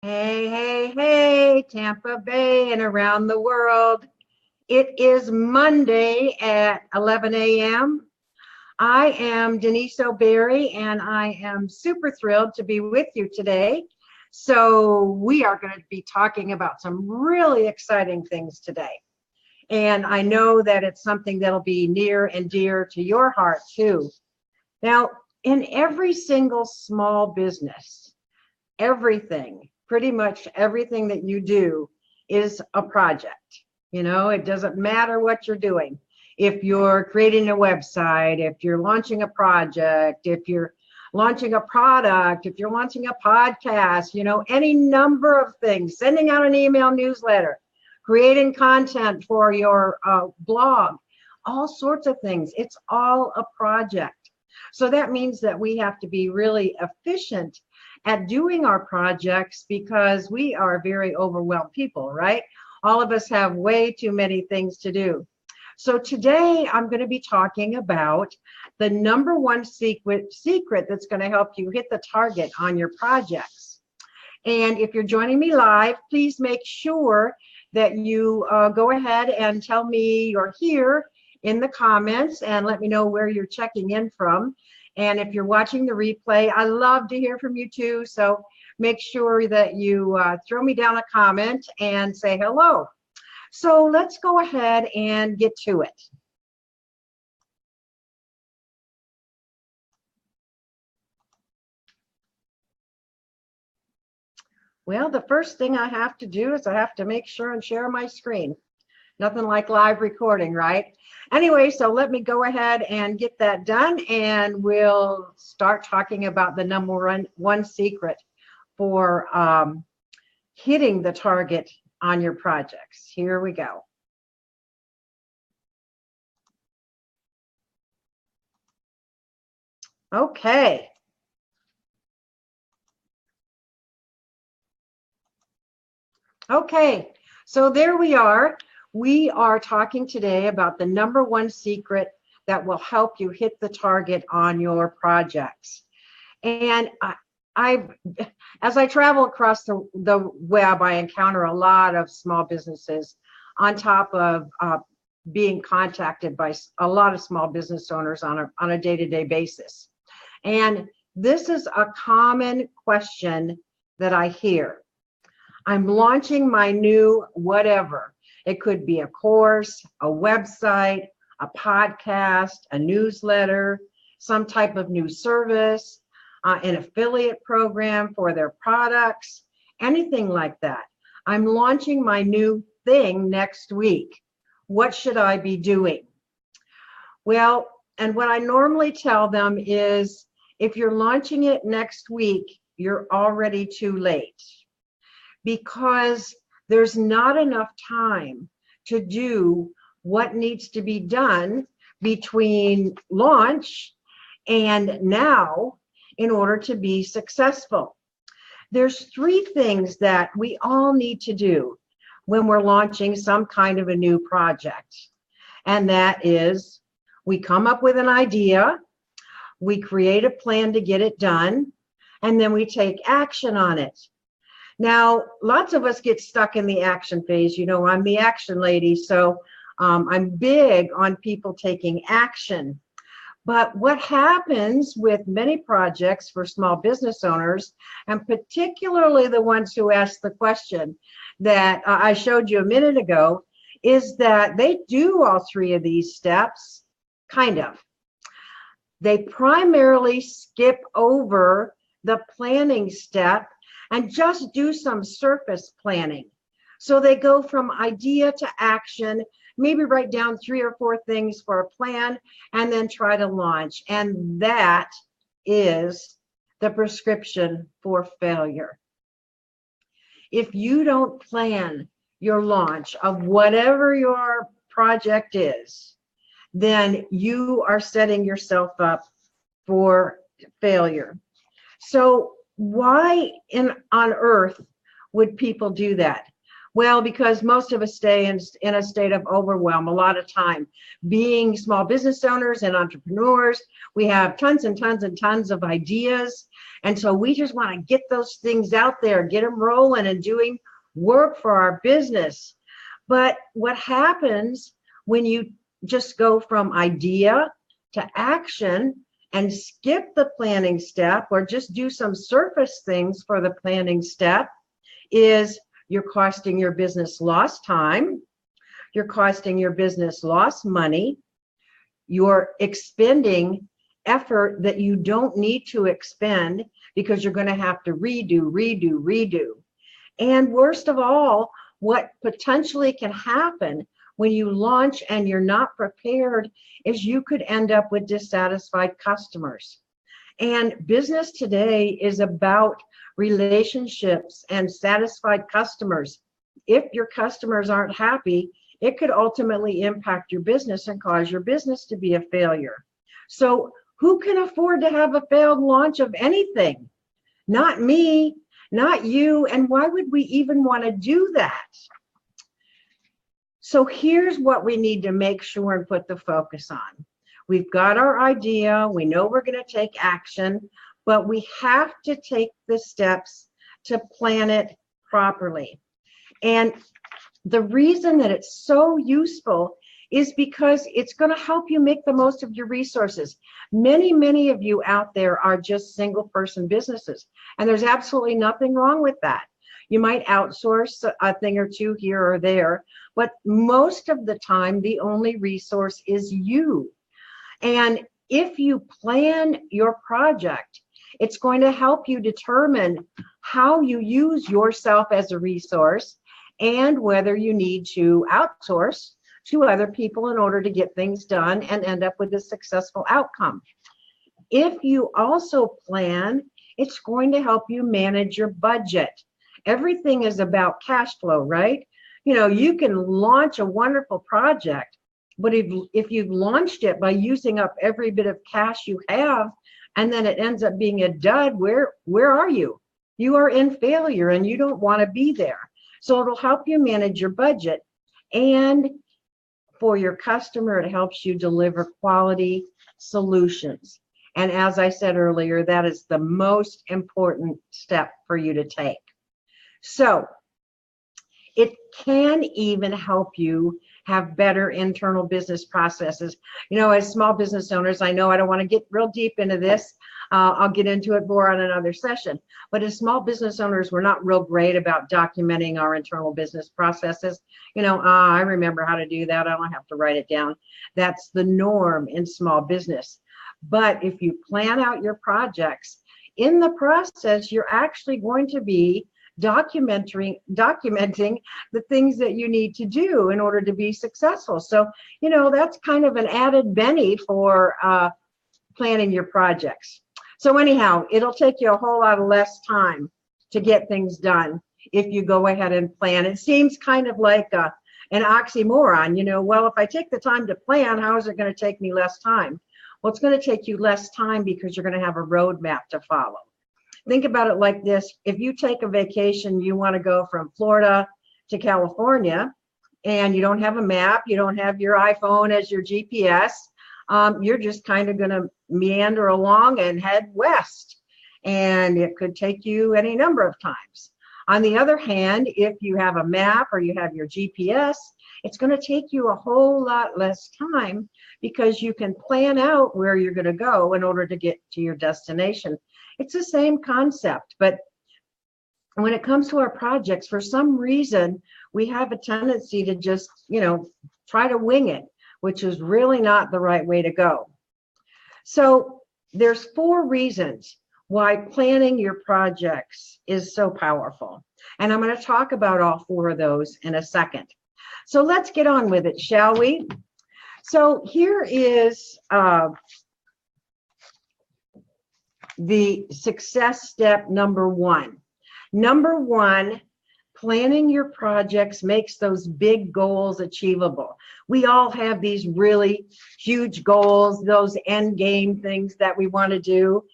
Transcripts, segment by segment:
Hey, hey, hey, Tampa Bay and around the world. It is Monday at 11 a.m. I am Denise OBerry, and I am super thrilled to be with you today. So we are going to be talking about some really exciting things today. And I know that it's something that'll be near and dear to your heart too. Now, in every single small business, pretty much everything that you do is a project. It doesn't matter what you're doing. If you're creating a website, if you're launching a project, if you're launching a product, if you're launching a podcast, any number of things, sending out an email newsletter, creating content for your blog, all sorts of things. It's all a project. So that means that we have to be really efficient at doing our projects because we are very overwhelmed people, right? All of us have way too many things to do. So today I'm going to be talking about the number one secret that's going to help you hit the target on your projects. And if you're joining me live, please make sure that you go ahead and tell me you're here in the comments and let me know where you're checking in from. And if you're watching the replay, I love to hear from you too. So make sure that you throw me down a comment and say hello. So let's go ahead and get to it. Well, the first thing I have to do is I have to make sure and share my screen. Nothing like live recording, right? Anyway, so let me go ahead and get that done, and we'll start talking about the number one secret for hitting the target on your projects. Here we go. Okay. Okay, so there we are. We are talking today about the number one secret that will help you hit the target on your projects. And as I travel across the web, I encounter a lot of small businesses on top of being contacted by a lot of small business owners on a day-to-day basis. And this is a common question that I hear. I'm launching my new whatever. It could be a course, a website, a podcast, a newsletter, some type of new service, an affiliate program for their products, anything like that. I'm launching my new thing next week. What should I be doing? Well, and what I normally tell them is if you're launching it next week, you're already too late, because there's not enough time to do what needs to be done between launch and now in order to be successful. There's three things that we all need to do when we're launching some kind of a new project. And that is, we come up with an idea, we create a plan to get it done, and then we take action on it. Now, lots of us get stuck in the action phase. I'm the action lady, so I'm big on people taking action. But what happens with many projects for small business owners, and particularly the ones who ask the question that I showed you a minute ago, is that they do all three of these steps, kind of. They primarily skip over the planning step and just do some surface planning. So they go from idea to action, maybe write down 3 or 4 things for a plan, and then try to launch. And that is the prescription for failure. If you don't plan your launch of whatever your project is, then you are setting yourself up for failure. So why on earth would people do that? Well, because most of us stay in a state of overwhelm a lot of time. Being small business owners and entrepreneurs, we have tons and tons and tons of ideas. And so we just want to get those things out there, get them rolling and doing work for our business. But what happens when you just go from idea to action and skip the planning step or just do some surface things for the planning step is you're costing your business lost time, you're costing your business lost money, you're expending effort that you don't need to expend because you're going to have to redo. And worst of all, what potentially can happen when you launch and you're not prepared is you could end up with dissatisfied customers. And business today is about relationships and satisfied customers. If your customers aren't happy, it could ultimately impact your business and cause your business to be a failure. So who can afford to have a failed launch of anything? Not me, not you. And why would we even want to do that? So here's what we need to make sure and put the focus on. We've got our idea, we know we're going to take action, but we have to take the steps to plan it properly. And the reason that it's so useful is because it's going to help you make the most of your resources. Many of you out there are just single person businesses, and there's absolutely nothing wrong with that. You might outsource a thing or two here or there, but most of the time, the only resource is you. And if you plan your project, it's going to help you determine how you use yourself as a resource and whether you need to outsource to other people in order to get things done and end up with a successful outcome. If you also plan, it's going to help you manage your budget. Everything is about cash flow, right? You know, you can launch a wonderful project, but if you've launched it by using up every bit of cash you have, and then it ends up being a dud, where are you? You are in failure and you don't want to be there. So it'll help you manage your budget. And for your customer, it helps you deliver quality solutions. And as I said earlier, that is the most important step for you to take. So it can even help you have better internal business processes. You know, as small business owners, I know I don't want to get real deep into this. I'll get into it more on another session. But as small business owners, we're not real great about documenting our internal business processes. You know, I remember how to do that. I don't have to write it down. That's the norm in small business. But if you plan out your projects, in the process, you're actually going to be documenting the things that you need to do in order to be successful. So, you know, that's kind of an added benefit for planning your projects. So anyhow, it'll take you a whole lot of less time to get things done if you go ahead and plan. It seems kind of like an oxymoron, you know, well, if I take the time to plan, how is it going to take me less time? Well, it's going to take you less time because you're going to have a roadmap to follow. Think about it like this. If you take a vacation, you want to go from Florida to California, and you don't have a map, you don't have your iPhone as your GPS, you're just kind of going to meander along and head west. And it could take you any number of times. On the other hand, if you have a map or you have your GPS, it's going to take you a whole lot less time because you can plan out where you're going to go in order to get to your destination. It's the same concept, but when it comes to our projects, for some reason, we have a tendency to just, you know, try to wing it, which is really not the right way to go. So there's 4 reasons why planning your projects is so powerful. And I'm going to talk about all 4 of those in a second. So let's get on with it, shall we? So here is the success step number 1. Number 1, planning your projects makes those big goals achievable. We all have these really huge goals, those end game things that we want to do.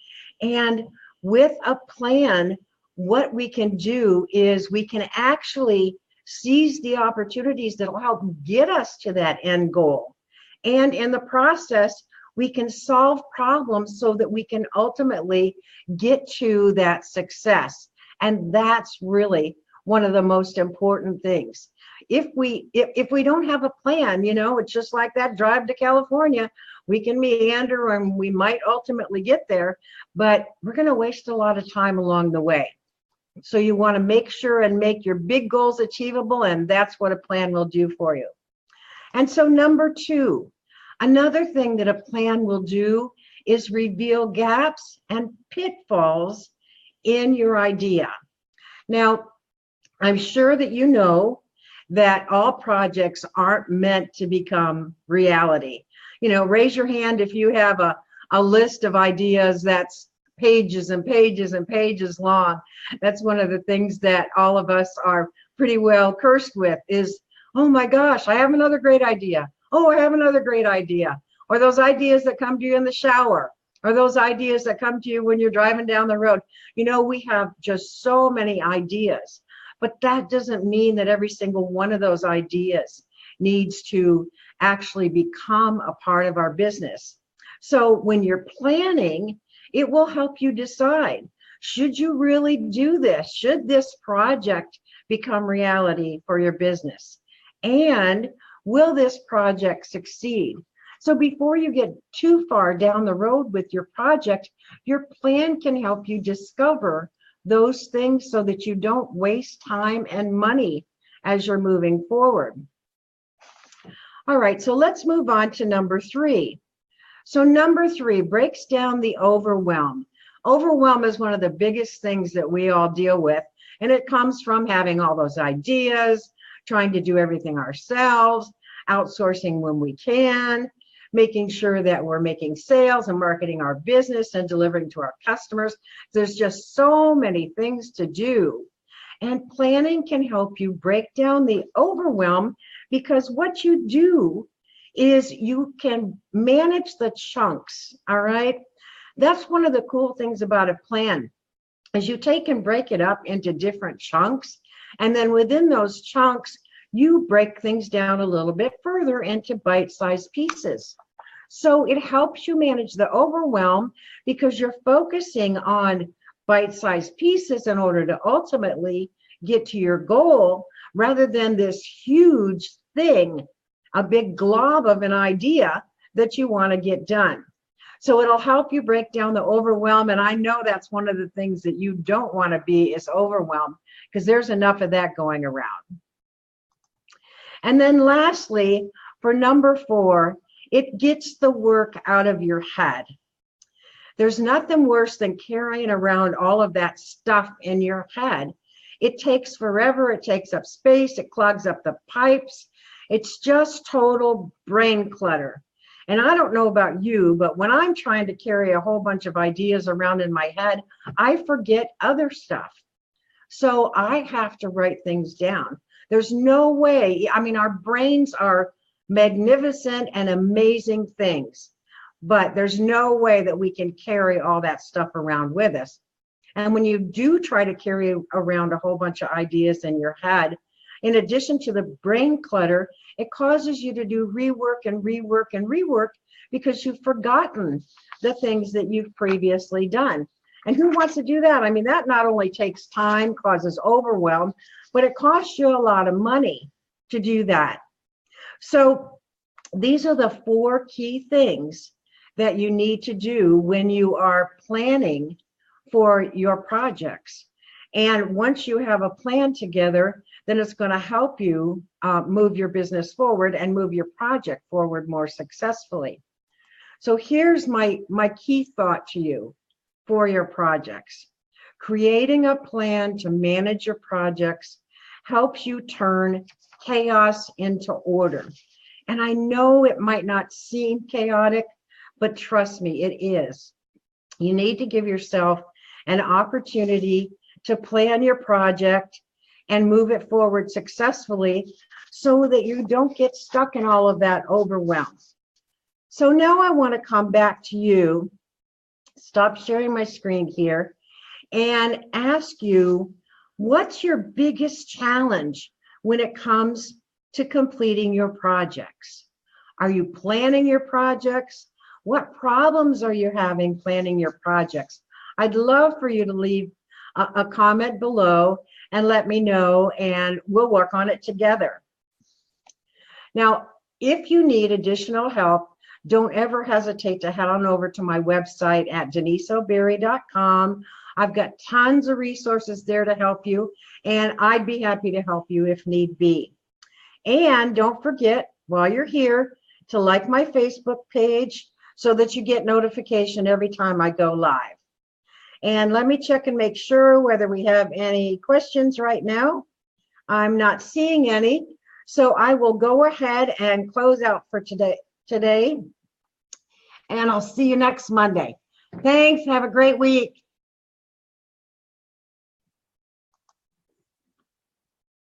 And with a plan, what we can do is we can actually seize the opportunities that will help get us to that end goal. And in the process, we can solve problems so that we can ultimately get to that success. And that's really one of the most important things. If we don't have a plan, you know, it's just like that drive to California. We can meander and we might ultimately get there, but we're going to waste a lot of time along the way. So you want to make sure and make your big goals achievable, and that's what a plan will do for you. And so number two, another thing that a plan will do is reveal gaps and pitfalls in your idea. Now, I'm sure that you know that all projects aren't meant to become reality. You know, raise your hand if you have a list of ideas that's pages and pages and pages long. That's one of the things that all of us are pretty well cursed with is, oh my gosh, I have another great idea. Oh, I have another great idea. Or those ideas that come to you in the shower, or those ideas that come to you when you're driving down the road. You know, we have just so many ideas. But that doesn't mean that every single one of those ideas needs to actually become a part of our business. So when you're planning, it will help you decide, should you really do this? Should this project become reality for your business? And will this project succeed? So before you get too far down the road with your project, your plan can help you discover those things so that you don't waste time and money as you're moving forward. All right, so let's move on to number three. So number three breaks down the overwhelm. Overwhelm is one of the biggest things that we all deal with, and it comes from having all those ideas, trying to do everything ourselves, outsourcing when we can, making sure that we're making sales and marketing our business and delivering to our customers. There's just so many things to do. And planning can help you break down the overwhelm, because what you do is you can manage the chunks, all right? That's one of the cool things about a plan, is you take and break it up into different chunks, and then within those chunks, you break things down a little bit further into bite-sized pieces. So it helps you manage the overwhelm because you're focusing on bite-sized pieces in order to ultimately get to your goal, rather than this huge thing, a big glob of an idea that you want to get done. So it'll help you break down the overwhelm. And I know that's one of the things that you don't want to be, is overwhelmed, because there's enough of that going around. And then lastly, for number four, it gets the work out of your head. There's nothing worse than carrying around all of that stuff in your head. It takes forever. It takes up space. It clogs up the pipes. It's just total brain clutter. And I don't know about you, but when I'm trying to carry a whole bunch of ideas around in my head, I forget other stuff. So I have to write things down. There's no way. I mean, our brains are magnificent and amazing things, but there's no way that we can carry all that stuff around with us. And when you do try to carry around a whole bunch of ideas in your head, in addition to the brain clutter, it causes you to do rework and rework and rework, because you've forgotten the things that you've previously done. And who wants to do that? I mean, that not only takes time, causes overwhelm, but it costs you a lot of money to do that. So these are the four key things that you need to do when you are planning for your projects. And once you have a plan together, then it's going to help you move your business forward and move your project forward more successfully. So here's my key thought to you for your projects. Creating a plan to manage your projects helps you turn chaos into order. And I know it might not seem chaotic, but trust me, it is. You need to give yourself an opportunity to plan your project and move it forward successfully so that you don't get stuck in all of that overwhelm. So now I want to come back to you, stop sharing my screen here, and ask you, what's your biggest challenge when it comes to completing your projects? Are you planning your projects? What problems are you having planning your projects? I'd love for you to leave a comment below and let me know, and we'll work on it together. Now, if you need additional help, don't ever hesitate to head on over to my website at deniseoberry.com. I've got tons of resources there to help you, and I'd be happy to help you if need be. And don't forget, while you're here, to like my Facebook page so that you get notification every time I go live. And let me check and make sure whether we have any questions right now. I'm not seeing any, so I will go ahead and close out for today, and I'll see you next Monday. Thanks. Have a great week.